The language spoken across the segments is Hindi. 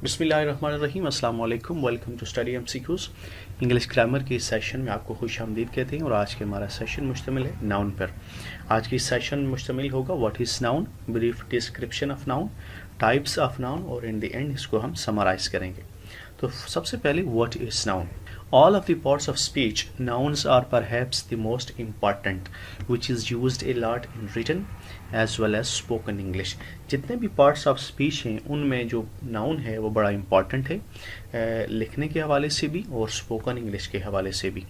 बिस्मिल्लाहिर्रहमानिर्रहीम, अस्सलाम वालेकुम। Welcome to study MCQs. English grammar के इस सेशन में आपको खुश आमदीद कहते हैं और आज के हमारा सेशन मुश्तमिल है नाउन पर। आज की सेशन मुश्तमिल होगा what is noun, brief description of noun, types of noun और इन द एंड इसको हम समराइज करेंगे। तो सबसे पहले what is noun. All of the parts of speech, nouns are perhaps the most important, which is used a lot in written as well as spoken English. जितने भी parts of speech हैं उनमें जो noun है वो बड़ा important है, लिखने के हवाले से भी और spoken English के हवाले से भी।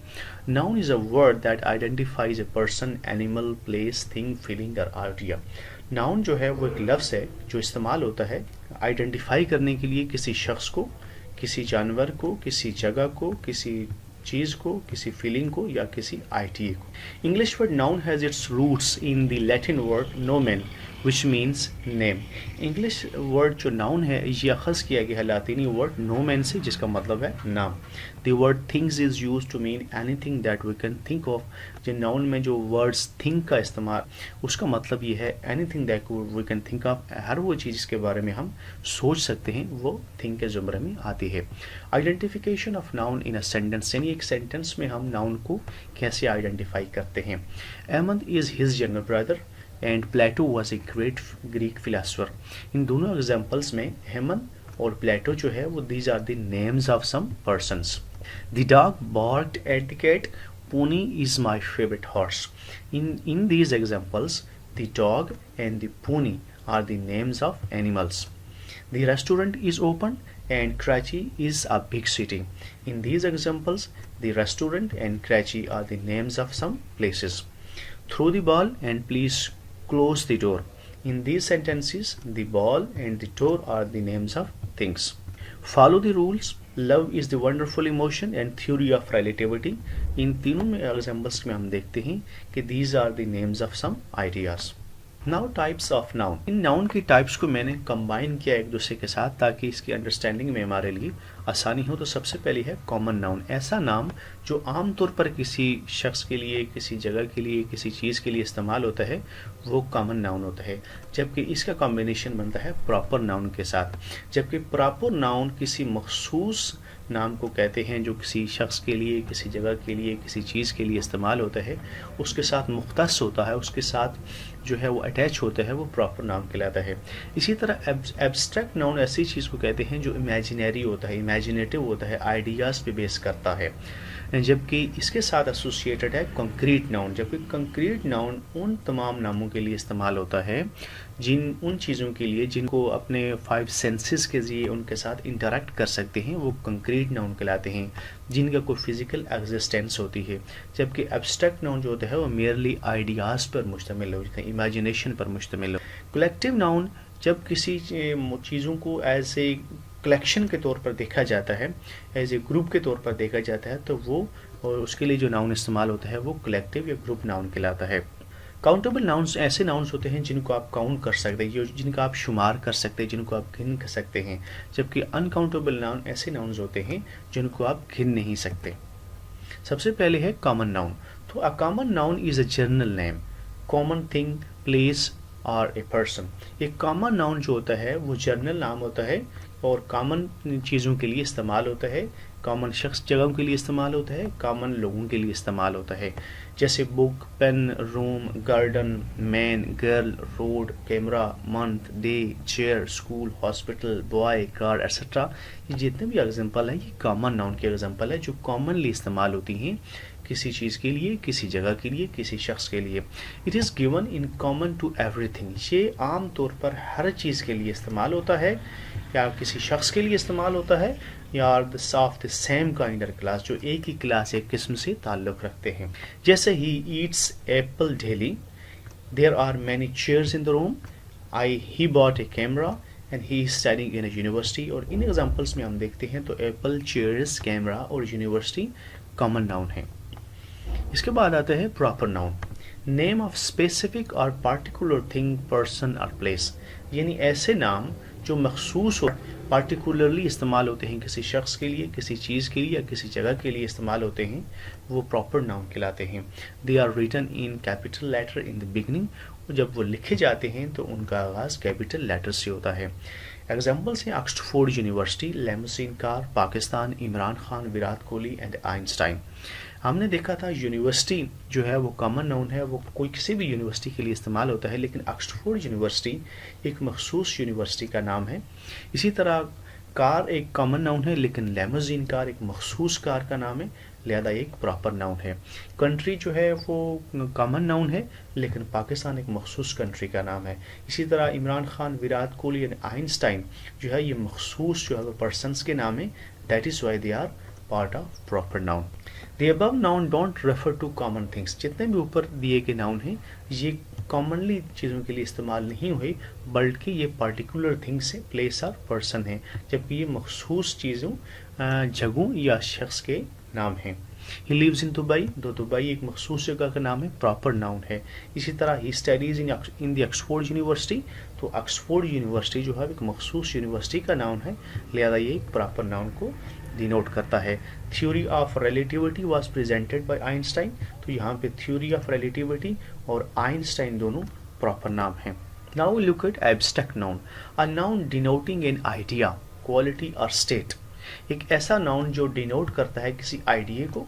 Noun is a word that identifies a person, animal, place, thing, feeling or idea. Noun जो है वो एक लफ्ज़ है जो इस्तेमाल होता है आइडेंटिफाई करने के लिए किसी शख्स को, किसी जानवर को, किसी जगह को, किसी चीज़ को, किसी फीलिंग को या किसी आइडिया को। English word noun has its roots in the Latin word nomen which means name. English word जो नाउन है ये अखज़ किया गया है लातिनी वर्ड नोमेन से जिसका मतलब है नाम। The word things is use to mean anything that we can think of. जो नाउन में जो वर्ड्स थिंक का इस्तेमाल उसका मतलब ये है anything that we can think of, हर वो चीज़ जिसके बारे में हम सोच सकते हैं वो थिंक के ज़ुमरे में आती है। Identification of noun in a sentence, यानी एक सेंटेंस में हम नाउन को कैसे आइडेंटिफाई करते हैं। Ahmad is his younger brother and Plato was a great Greek philosopher. इन दोनों एग्जाम्पल्स में हेमंत और प्लेटो जो है वो these are the names of some persons. The dog barked at the cat, Pony is my favourite horse. In these examples the dog and the pony are the names of animals. The restaurant is open and Karachi is a big city. In these examples the restaurant and Karachi are the names of some places. Throw the ball and please close the door. In these sentences the ball and the door are the names of things. Follow the rules, love is the wonderful emotion and theory of relativity. इन तीनों में एग्जाम्पल्स में हम देखते हैं कि these are the names of some ideas. Now types of noun. In noun की टाइप्स को मैंने कंबाइन किया एक दूसरे के साथ ताकि इसकी अंडरस्टैंडिंग में हमारे लिए आसानी हो। तो सबसे पहली है कॉमन नाउन, ऐसा नाम जो आम तौर पर किसी शख्स के लिए, किसी जगह के लिए, किसी चीज़ के लिए इस्तेमाल होता है वो कॉमन नाउन होता है। जबकि इसका कॉम्बिनेशन बनता है प्रॉपर नाउन के साथ। जबकि प्रॉपर नाउन किसी मखसूस नाम को कहते हैं जो किसी शख्स के लिए, किसी जगह के लिए, किसी चीज़ के लिए इस्तेमाल होता है, उसके साथ मुख्तस होता है, उसके साथ जो है वो अटैच होता है, वो प्रॉपर नाउन कहलाता है। इसी तरह एब्स्ट्रैक्ट नाउन ऐसी चीज़ को कहते हैं जो इमेजिनरी होता है, इमेजिनेटिव होता है, आइडियाज़ पे बेस करता है। जबकि इसके साथ एसोसिएटेड है कंक्रीट नाउन। जबकि कंक्रीट नाउन उन तमाम नामों के लिए इस्तेमाल होता है उन चीज़ों के लिए जिनको अपने 5 सेंसेस के ज़रिए उनके साथ इंटरेक्ट कर सकते हैं, वो कंक्रीट नाउन कहलाते हैं, जिनका कोई फिज़िकल एग्जिस्टेंस होती है। जबकि एब्स्ट्रैक्ट नाउन जो होता है वो मेयरली आइडियाज़ पर मुश्तमिल होते हैं, इमेजिनेशन पर मुश्तमिल हो। कलेक्टिव नाउन जब किसी चीज़ों को एज ए कलेक्शन के तौर पर देखा जाता है, एज ए ग्रुप के तौर पर देखा जाता है, तो वो और उसके लिए जो नाउन इस्तेमाल होता है वो कलेक्टिव या ग्रुप नाउन कहलाता है। काउंटेबल नाउन्स ऐसे नाउन्स होते हैं जिनको आप काउंट कर सकते हैं, जिनका आप शुमार कर सकते हैं, जिनको आप गिन कर सकते हैं। जबकि अनकाउंटेबल नाउन ऐसे नाउन्स होते हैं जिनको आप गिन नहीं सकते। सबसे पहले है कॉमन नाउन। तो a common noun is a general name, common thing, place और ए पर्सन। ये कॉमन नाउन जो होता है वो जनरल नाम होता है और कॉमन चीज़ों के लिए इस्तेमाल होता है, कॉमन शख्स जगहों के लिए इस्तेमाल होता है, कॉमन लोगों के लिए इस्तेमाल होता है। जैसे book, pen, room, garden, man, girl, road, camera, month, day, chair, school, hospital, boy, car etcetera. ये जितने भी एग्जांपल हैं ये कॉमन नाउन के एग्जांपल है जो कॉमनली इस्तेमाल होती हैं किसी चीज़ के लिए, किसी जगह के लिए, किसी शख्स के लिए। It is given in common to everything. ये आम तौर पर हर चीज़ के लिए इस्तेमाल होता है, या किसी शख्स के लिए इस्तेमाल होता है, या of the same kind of class, जो एक ही क्लास एक किस्म से ताल्लुक़ रखते हैं। जैसे he eats apple daily, there are many chairs in the room, he bought a camera and he is studying in a university. और इन एग्जांपल्स में हम देखते हैं तो एप्पल, चेयर्स, कैमरा और यूनिवर्सिटी कॉमन नाउन है। इसके बाद आता है proper noun, name of specific और पार्टिकुलर थिंग, पर्सन और प्लेस। यानी ऐसे नाम जो मखसूस हो, पार्टिकुलरली इस्तेमाल होते हैं किसी शख्स के लिए, किसी चीज़ के लिए या किसी जगह के लिए इस्तेमाल होते हैं, वो प्रॉपर नाउन कहलाते हैं। They are written in capital letter in the beginning. जब वो लिखे जाते हैं तो उनका आगाज़ कैपिटल लेटर से होता है। एग्जाम्पल्स हैं ऑक्सफोर्ड यूनिवर्सिटी, लेमसिन car, Pakistan, Imran Khan, Virat Kohli and Einstein. हमने देखा था यूनिवर्सिटी जो है वो कॉमन नाउन है, वो कोई किसी भी यूनिवर्सिटी के लिए इस्तेमाल होता है, लेकिन ऑक्सफोर्ड यूनिवर्सिटी एक मखसूस यूनिवर्सिटी का नाम है। इसी तरह कार एक कॉमन नाउन है, लेकिन लेमोजीन कार एक मखसूस कार का नाम है, लिहाजा एक प्रॉपर नाउन है। कंट्री जो है वो कॉमन नाउन है, लेकिन पाकिस्तान एक मखसूस कंट्री का नाम है। इसी तरह इमरान खान, विराट कोहली एंड आइंस्टाइन जो है ये मखसूस जो है वो पर्सनस के नाम है, that is why they are part of proper noun. The above noun don't refer to common things। जितने भी ऊपर दिए गए नाउन हैं ये कॉमनली चीज़ों के लिए इस्तेमाल नहीं हुए, बल्कि ये पर्टिकुलर थिंग्स से प्लेस और पर्सन है, जबकि ये मखसूस चीज़ों, जगहों या शख्स के नाम हैं। He lives in Dubai, Dubai एक मखसूस जगह का नाम है, प्रॉपर नाउन है। इसी तरह he studies in the Oxford university, तो ऑक्सफोर्ड यूनिवर्सिटी जो है एक मखसूस यूनिवर्सिटी का नाउन है, लिहाजा ये एक प्रॉपर नाउन को डिनोट करता है। Theory of relativity was presented by Einstein, तो यहाँ पे थ्योरी ऑफ रिलेटिविटी और आइंस्टाइन दोनों प्रॉपर नाम हैं। Now look at abstract noun, a noun denoting an idea, quality और स्टेट। एक ऐसा नाउन जो डिनोट करता है किसी आइडिया को,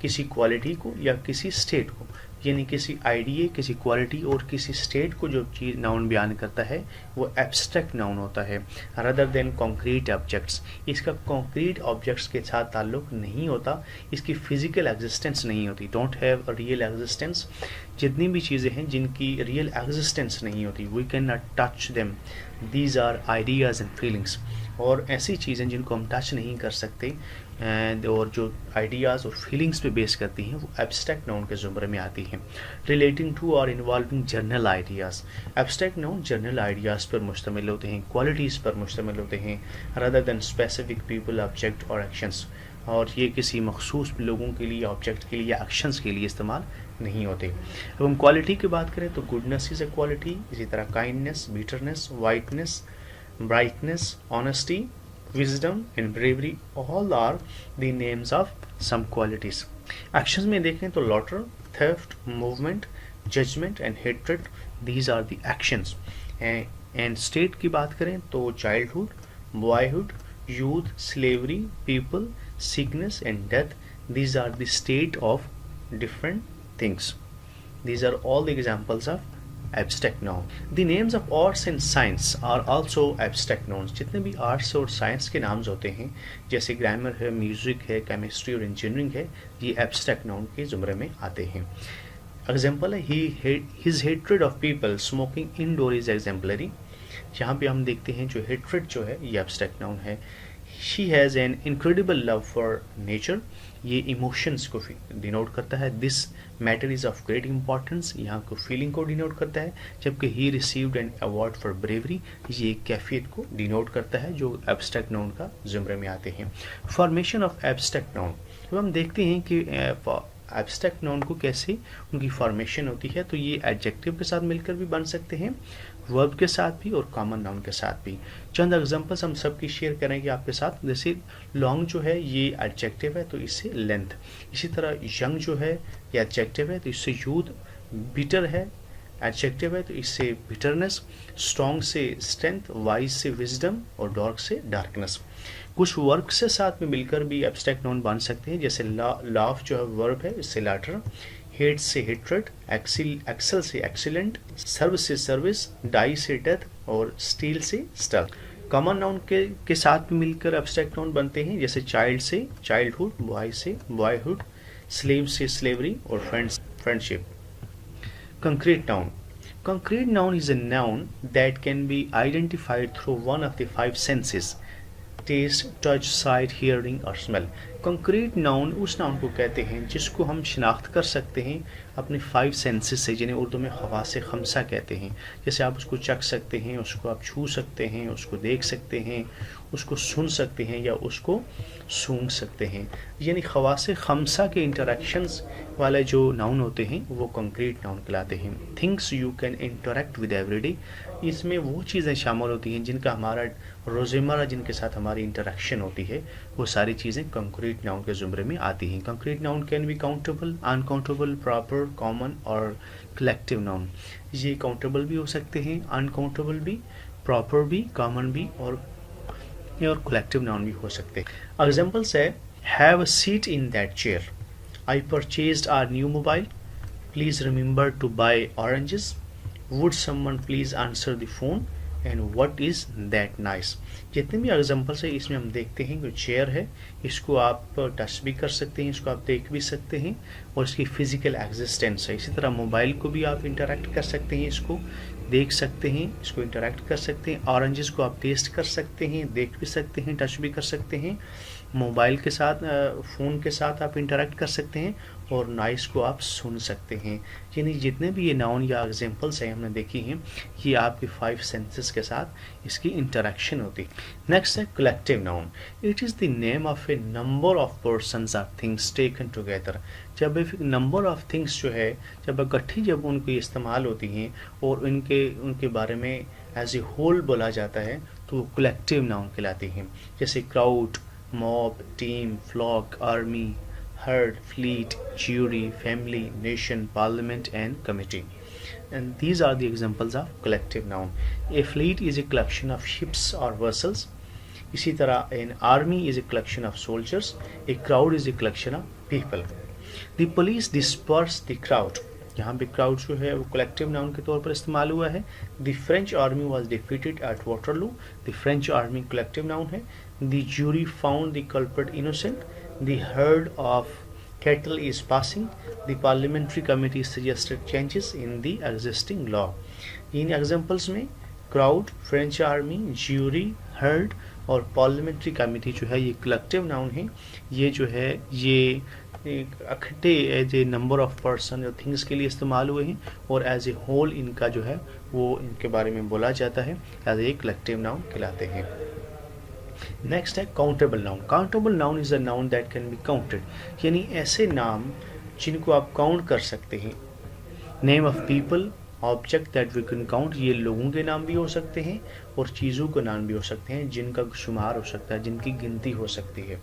किसी क्वालिटी को या किसी स्टेट को, यानी किसी आइडिया, किसी क्वालिटी और किसी स्टेट को जो चीज़ नाउन बयान करता है वो एब्स्ट्रैक्ट नाउन होता है, रदर देन कॉन्क्रीट ऑब्जेक्ट्स। इसका कॉन्क्रीट ऑब्जेक्ट्स के साथ ताल्लुक नहीं होता, इसकी फिजिकल एग्जिस्टेंस नहीं होती, don't have a real existence. जितनी भी चीज़ें हैं जिनकी रियल एग्जिस्टेंस नहीं होती, we can not touch them, these are ideas and feelings. और ऐसी चीज़ें जिनको हम टच नहीं कर सकते एंड और जो आइडियाज़ और फीलिंग्स पे बेस करती हैं वो एब्स्ट्रैक्ट नाउन के ज़ुमरे में आती हैं। रिलेटिंग टू और involving general ideas, abstract noun general ideas पर मुश्तमिल होते हैं, क्वालिटीज़ पर मुश्तमिल होते हैं, rather than specific people, object और एक्शंस। और ये किसी मखसूस लोगों के लिए, ऑब्जेक्ट के लिए, एक्शंस के लिए इस्तेमाल नहीं होते। अब हम क्वालिटी की बात करें तो गुडनेस इज़ ए क्वालिटी, इसी तरह kindness, bitterness, whiteness, brightness, honesty, wisdom and bravery all are the names of some qualities. Actions में देखें तो laughter, theft, movement, judgment and hatred, these are the actions. And state की बात करें तो childhood, boyhood, youth, slavery, people, sickness and death, these are the state of different things. These are all the examples of abstract noun. The names of arts and science are also abstract nouns. जितने भी आर्ट्स और साइंस के नाम्स होते हैं, जैसे ग्रामर है, म्यूजिक है, केमिस्ट्री और इंजीनियरिंग है, ये एब्स्ट्रैक्ट नाउन के ज़ुमरे में आते हैं। एग्जाम्पल है his hatred of people smoking indoor is exemplary. यहाँ पे हम देखते हैं जो हेट्रेड जो है ये एब्स्ट्रैक्ट नाउन है। She has an incredible love for nature, ये इमोशंस को डिनोट करता है। This matter is of great importance, यहाँ को फीलिंग को डिनोट करता है। जबकि he received an award for bravery, ये कैफियत को डिनोट करता है जो एब्स्ट्रैक्ट नाउन का ज़ुमरे में आते हैं। फॉर्मेशन ऑफ एब्स्ट्रैक्ट नाउन, तो हम देखते हैं कि एब्स्ट्रैक्ट नाउन को कैसे उनकी फॉर्मेशन होती है। तो ये एडजेक्टिव के साथ मिलकर भी बन सकते हैं, वर्ब के साथ भी और कॉमन नाउन के साथ भी। चंद एग्जांपल्स हम सबकी शेयर करेंगे आपके साथ। जैसे लॉन्ग जो है ये एडजेक्टिव है तो इससे लेंथ, इसी तरह यंग जो है ये एडजेक्टिव है तो इससे यूथ, बिटर है एडजेक्टिव है तो इससे बिटरनेस, स्ट्रॉन्ग से स्ट्रेंथ, वाइज से विजडम और डार्क से डार्कनेस। कुछ वर्ब से साथ में मिलकर भी एब्स्ट्रैक्ट नाउन बन सकते हैं, जैसे लाफ जो है वर्ब है इससे लाटर, हेट से हेट्रेड, एक्सेल से एक्सीलेंट, सर्व से सर्विस, डाई से डेथ और स्टील से स्टल। कॉमन नाउन के साथ में मिलकर एब्स्ट्रैक्ट नाउन बनते हैं, जैसे चाइल्ड से चाइल्डहुड, बॉय से बॉयहुड, स्लेव से स्लेवरी और friendship. Concrete noun, concrete noun is a noun that can be identified through one of the five senses: taste, touch, sight, hearing और smell। कंक्रीट नाउन उस नाउन को कहते हैं जिसको हम शिनाख्त कर सकते हैं अपने 5 सेंसेस से, जिन्हें उर्दू में खवासे खमसा कहते हैं। जैसे आप उसको चख सकते हैं, उसको आप छू सकते हैं, उसको देख सकते हैं, उसको सुन सकते हैं या उसको सूंघ सकते हैं। यानी खवासे खमसा के इंटरेक्शंस वाले जो नाउन होते हैं वो कंक्रीट नाउन कहलाते हैं। Things you can interact with everyday, इसमें वो चीज़ें शामिल होती हैं जिनका हमारा रोज़मर्रा जिनके साथ हमारी इंटरेक्शन होती है, वो सारी चीज़ें कंक्रीट नाउन के ज़ुमरे में आती हैं। Concrete noun can be countable, uncountable, proper, common और कलेक्टिव नाउन। ये काउंटेबल भी हो सकते हैं, अनकाउंटेबल भी, प्रॉपर भी, कॉमन भी और कलेक्टिव नाउन भी हो सकते हैं। एग्जाम्पल्स है have a seat in that chair, I purchased our new mobile, please remember to buy oranges, would someone please answer the phone and what is that nice. जितने भी एग्जाम्पल्स है इसमें हम देखते हैं कि चेयर है, इसको आप टच भी कर सकते हैं, इसको आप देख भी सकते हैं और इसकी फिजिकल एग्जिस्टेंस है। इसी तरह मोबाइल को भी आप इंटरेक्ट कर सकते हैं, इसको देख सकते हैं, इसको इंटरेक्ट कर सकते हैं। ऑरेंजेस को आप टेस्ट कर सकते हैं, देख भी सकते हैं, टच भी कर सकते हैं। मोबाइल के साथ, फ़ोन के साथ आप इंटरेक्ट कर सकते हैं और नॉइस को आप सुन सकते हैं। यानी जितने भी ये नाउन या एग्जाम्पल्स हैं हमने देखी हैं, ये आपके 5 सेंसेस के साथ इसकी इंटरेक्शन होती है। नेक्स्ट है collective noun. It is the name of A number of persons और थिंग्स टेकन टुगेदर। जब एक नंबर ऑफ थिंग्स जो है, जब इकट्ठी जब उनकी इस्तेमाल होती हैं और उनके बारे में एज ए होल बोला जाता है तो वो कलेक्टिव नाउन कहलाती हैं। जैसे crowd, mob, team, flock, army, herd, fleet, jury, family, nation, parliament and committee. And these are the examples of collective noun. A fleet is a collection of ships or vessels. इसी तरह an army is a collection of soldiers. A crowd is a collection of people. The police dispersed the crowd. यहाँ पे क्राउड जो है वो कलेक्टिव नाउन के तौर पर इस्तेमाल हुआ है। The French army was defeated at Waterloo. The French army collective noun है। The jury found the culprit innocent. The herd of cattle is passing. The parliamentary committee suggested changes in the existing law. इन एग्जाम्पल्स में crowd, French army, jury, herd और पार्लियामेंट्री कमेटी जो है ये कलेक्टिव नाउन है। ये जो है ये इकट्ठे as a number of person और थिंग्स के लिए इस्तेमाल हुए हैं और एज ए होल इनका जो है वो इनके बारे में बोला जाता है, एज ए कलेक्टिव नाउन कहलाते हैं। नेक्स्ट है countable noun. Countable noun is a noun that can be counted, यानी ऐसे नाम जिनको आप काउंट कर सकते हैं। Name of people, object that we can count, ये लोगों के नाम भी हो सकते हैं और चीज़ों के नाम भी हो सकते हैं जिनका शुमार हो सकता है, जिनकी गिनती हो सकती है।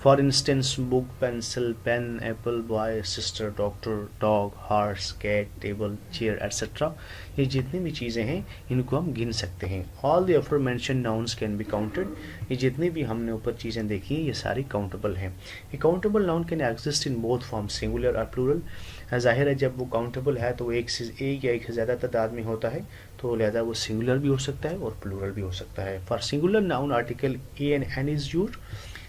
For instance book, pencil, pen, apple, boy, sister, doctor, dog, horse, cat, table, chair etcetera, ये जितनी भी चीज़ें हैं इनको हम गिन सकते हैं। All the offer mention nouns can be counted, ये जितनी भी हमने ऊपर चीज़ें देखी हैं ये सारी काउंटेबल हैं। ये countable noun can exist in both form, singular और प्लूरल। जाहिर है जब वो काउंटेबल है तो एक या एक से ज़्यादा तादाद में होता है तो लिहाजा वो सिंगुलर भी हो सकता है और प्लूरल भी हो सकता है। For singular noun article a and an is used.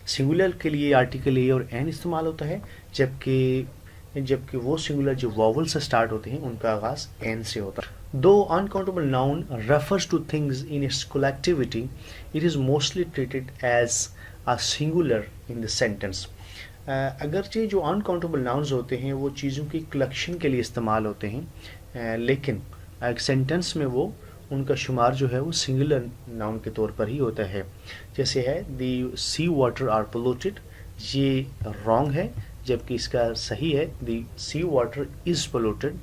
Singular के लिए आर्टिकल ए और एन इस्तेमाल होता है, जबकि वो सिंगुलर जो वॉवल से स्टार्ट होते हैं उनका आगाज़ एन से होता है। दो uncountable noun refers to things in its collectivity, it is mostly treated as a singular in the sentence. अगरचे जो अनकाउंटेबल नाउन्स होते हैं वो चीज़ों की कलेक्शन के लिए इस्तेमाल होते हैं, लेकिन एक सेंटेंस में वो उनका शुमार जो है वो सिंगुलर नाउन के तौर पर ही होता है। जैसे है the sea water are polluted, ये रॉन्ग है जबकि इसका सही है the sea water is polluted.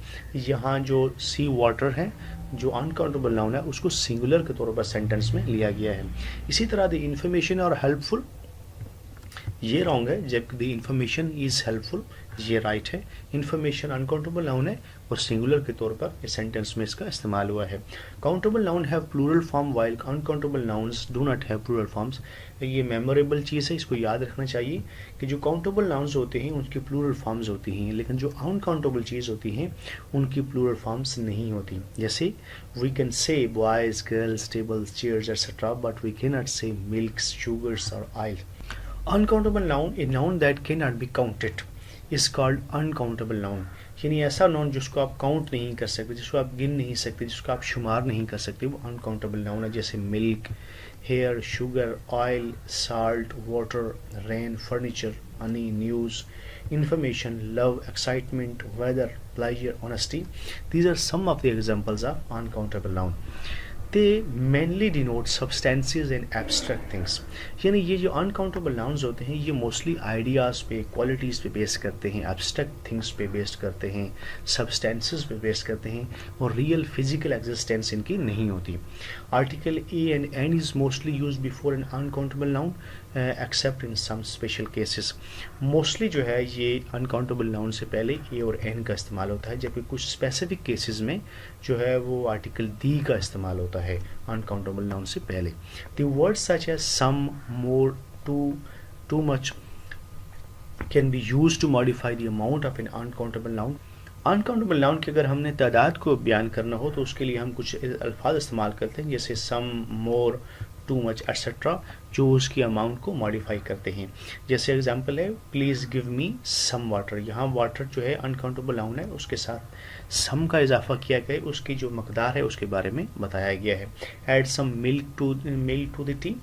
यहाँ जो सी वाटर है जो अनकाउंटेबल नाउन है उसको सिंगुलर के तौर पर सेंटेंस में लिया गया है। इसी तरह द इन्फॉर्मेशन और हेल्पफुल, ये रॉन्ग है जबकि द इंफॉर्मेशन इज़ हेल्पफुल, ये राइट है। इन्फॉर्मेशन अनकाउंटेबल नाउन है और सिंगुलर के तौर पर इस सेंटेंस में इसका इस्तेमाल हुआ है। Countable noun have plural form while uncountable nouns do not have plural forms. ये मेमोरेबल चीज़ है, इसको याद रखना चाहिए कि जो काउंटेबल नाउन्स होते हैं उनकी प्लूरल फॉर्म्स होती हैं, लेकिन जो अनकाउंटेबल चीज़ होती हैं उनकी प्लूरल फॉर्म्स नहीं होती। जैसे we can say boys, girls, tables, chairs etcetera, but we can not say milks, sugars और oil. Uncountable noun, a noun that can not be counted is called uncountable noun, यानी ऐसा नाउन जिसको आप काउंट नहीं कर सकते, जिसको आप गिन नहीं सकते, जिसको आप शुमार नहीं कर सकते, वो अनकाउंटेबल नाउन है। जैसे milk, hair, sugar, oil, salt, water, rain, furniture, honey, news, information, love, excitement, weather, pleasure, honesty. These are some of the examples of uncountable noun. They mainly denote substances and abstract things. यानी ये जो uncountable nouns होते हैं ये mostly ideas पे, qualities पे बेस करते हैं, abstract things पे बेस करते हैं, substances पे बेस करते हैं और real physical existence इनकी नहीं होती. Article A and N is mostly used before an uncountable noun except in some special cases. Mostly जो है ये uncountable noun से पहले A और N का इस्तेमाल होता है, जबकि कुछ specific cases में जो है वो article D का इस्तेमाल होता है. होता है अनकाउंटेबल नाउन से पहले। The words such as some, more, too much can be used to modify the amount of an uncountable noun. Uncountable noun की अगर हमने तादाद को बयान करना हो तो उसके लिए हम कुछ अल्फाज इस्तेमाल करते हैं, जैसे सम, मोर, टू मच एट्सेट्रा, जो उसकी अमाउंट को मॉडिफाई करते हैं। जैसे एग्जांपल है please give me some water. यहाँ वाटर जो है अनकाउंटेबल नाउन है, उसके साथ सम का इजाफा किया गया है, उसकी जो मकदार है उसके बारे में बताया गया है। Add some milk to the tea,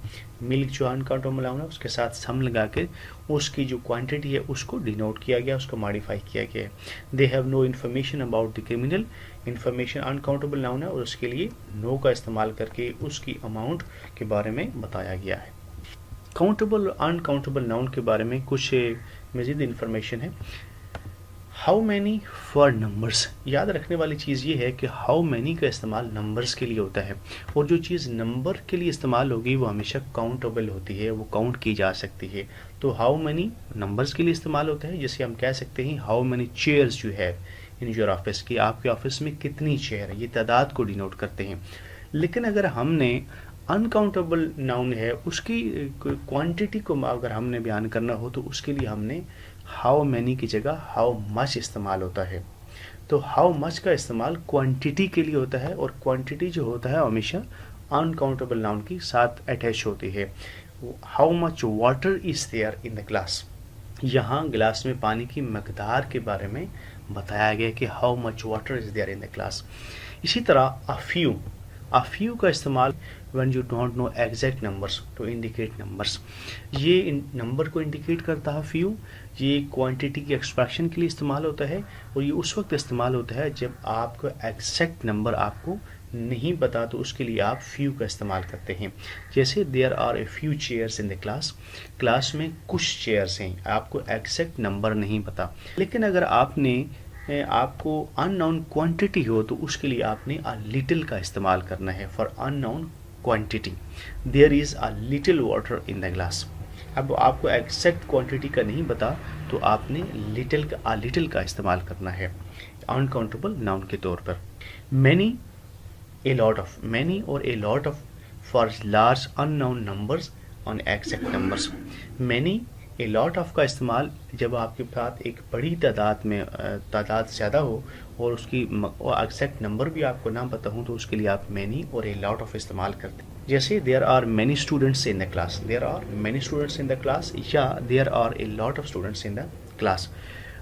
milk जो अनकाउंटेबल नाउन है उसके साथ सम लगा के उसकी जो क्वांटिटी है उसको डिनोट किया गया, उसको मॉडिफाई किया गया है। They have no information about the criminal, information uncountable noun है और उसके लिए नो का इस्तेमाल करके उसकी अमाउंट के बारे में बताया गया है। काउंटेबल अनकाउंटेबल नाउन के बारे में कुछ मज़ीद इन्फॉर्मेशन है। हाउ मैनी फॉर नंबर्स, याद रखने वाली चीज़ ये है कि हाउ मैनी का इस्तेमाल नंबर्स के लिए होता है और जो चीज़ नंबर के लिए इस्तेमाल होगी वो हमेशा काउंटेबल होती है, वो काउंट की जा सकती है। तो हाउ मैनी नंबर्स के लिए इस्तेमाल होता है, जैसे हम कह सकते हैं how many chairs you have in your office, कि आपके ऑफिस में कितनी चेयर है, ये तादाद को डिनोट करते हैं। लेकिन अगर हमने अनकाउंटेबल नाउन है उसकी क्वांटिटी को अगर हमने बयान करना हो तो उसके लिए हमने हाउ मैनी की जगह हाउ मच इस्तेमाल होता है। तो हाउ मच का इस्तेमाल क्वांटिटी के लिए होता है और क्वांटिटी जो होता है हमेशा अनकाउंटेबल नाउन के साथ अटैच होती है। How much water is there in the glass, यहाँ गिलास में पानी की मकदार के बारे में बताया गया कि how much water is there in the glass. इसी तरह अ फ्यू का इस्तेमाल when you don't know exact numbers to indicate numbers, ये नंबर को इंडिकेट करता है फ्यू। ये क्वांटिटी की एक्सप्रेशन के लिए इस्तेमाल होता है और ये उस वक्त इस्तेमाल होता है जब आपको एग्जैक्ट नंबर आपको नहीं पता, तो उसके लिए आप फ्यू का इस्तेमाल करते हैं। जैसे there are a few chairs in the class, class में कुछ चेयर्स हैं, आपको एग्जैक्ट नंबर नहीं पता। लेकिन अगर आपको अननोन क्वांटिटी हो तो उसके लिए आपने अ लिटिल का इस्तेमाल करना है। For unknown quantity there is a little water in the glass. अब आपको एग्जैक्ट क्वांटिटी का नहीं पता तो आपने लिटिल का इस्तेमाल करना है अनकाउंटेबल नाउन के तौर पर। Many, a lot of, many और a lot of for large unknown numbers on exact numbers. Many, a lot of का इस्तेमाल जब आपके पास एक बड़ी तादाद ज़्यादा हो और उसकी एग्जैक्ट नंबर भी आपको ना पता हो तो उसके लिए आप मैनी और ए लॉट ऑफ इस्तेमाल करते हैं। जैसे there are many students in the class, there are many students in the class, या there are a lot of students in the class.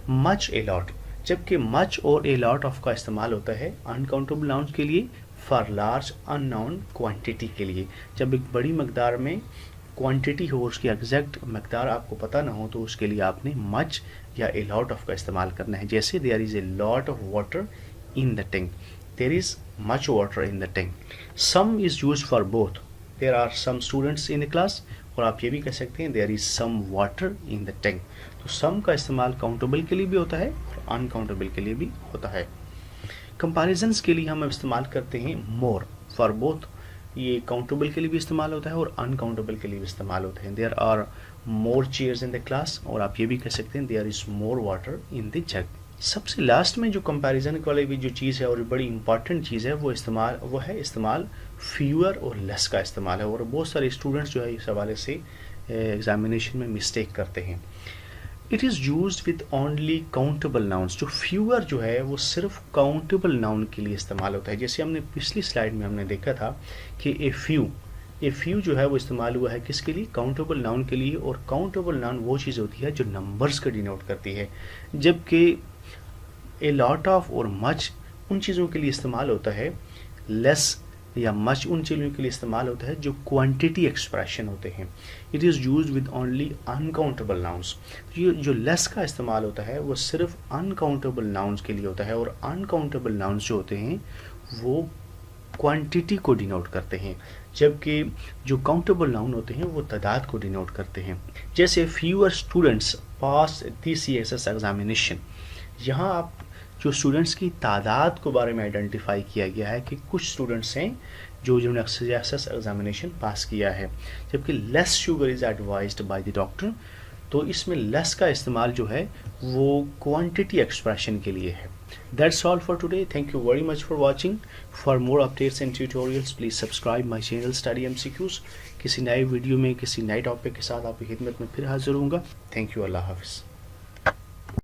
Much, a lot, जबकि मच और ए लॉट ऑफ का इस्तेमाल होता है अनकाउंटेबल नाउन के लिए, फॉर लार्ज अननोन क्वांटिटी के लिए। जब एक बड़ी मकदार में क्वांटिटी हो, उसकी एग्जैक्ट मकदार आपको पता ना हो तो उसके लिए आपने मच या ए लॉट ऑफ का इस्तेमाल करना है। जैसे there is a lot of water in the tank, there is much water in the tank. Some is use for both, there are some students in the class, और आप ये भी कह सकते हैं there is some water in the tank. तो सम का इस्तेमाल काउंटेबल के लिए भी होता है और अनकाउंटेबल के लिए भी होता है। कंपैरिजंस के लिए हम इस्तेमाल करते हैं मोर, फॉर बोथ, ये काउंटेबल के लिए भी इस्तेमाल होता है और अनकाउंटेबल के लिए भी इस्तेमाल होते हैं। There are more chairs in the class, और आप ये भी कह सकते हैं there is more water in the jug. सबसे लास्ट में जो कंपैरिजन वाली भी जो चीज़ है और बड़ी इंपॉर्टेंट चीज़ है वो है इस्तेमाल फ्यूअर और लेस का इस्तेमाल है। और बहुत सारे स्टूडेंट्स जो है इस हवाले से एग्जामिनेशन में मिस्टेक करते हैं। It is use with only countable nouns, जो फ्यूअर जो है वो सिर्फ काउंटेबल नाउन के लिए इस्तेमाल होता है। जैसे हमने पिछली स्लाइड में हमने देखा था कि ए फ्यू जो है वो इस्तेमाल हुआ है किसके लिए, काउंटेबल नाउन के लिए। और काउंटेबल नाउन वो चीज़ होती है जो नंबर्स को डिनोट करती है, जबकि ए लॉट ऑफ और मच उन चीज़ों के लिए इस्तेमाल होता है, लेस या मच उन चीज़ों के लिए इस्तेमाल होता है जो क्वांटिटी एक्सप्रेशन होते हैं। It is use with only uncountable nouns. ये जो लेस का इस्तेमाल होता है वो सिर्फ अनकाउंटेबल नाउन्स के लिए होता है, और अनकाउंटेबल नाउन्स जो होते हैं वो क्वांटिटी को डिनोट करते हैं, जबकि जो काउंटेबल नाउन होते हैं वो तादाद को डिनोट करते हैं। जैसे फ्यूअर स्टूडेंट्स पास दी CSS एग्जामिनेशन, यहाँ आप जो स्टूडेंट्स की तादाद के बारे में आइडेंटिफाई किया गया है कि कुछ स्टूडेंट्स हैं जिन्होंने CSS एग्जामिनेशन पास किया है, जबकि less sugar is advised by the doctor. तो इसमें लेस का इस्तेमाल जो है वो क्वांटिटी एक्सप्रेशन के लिए है। That's all for today. Thank you very much for watching. For more updates and tutorials, please subscribe my channel Study MCQs. किसी नए वीडियो में किसी नए टॉपिक के साथ आपकी खिदमत में फिर हाजिर होऊंगा. Thank you. अल्लाह हाफिज़.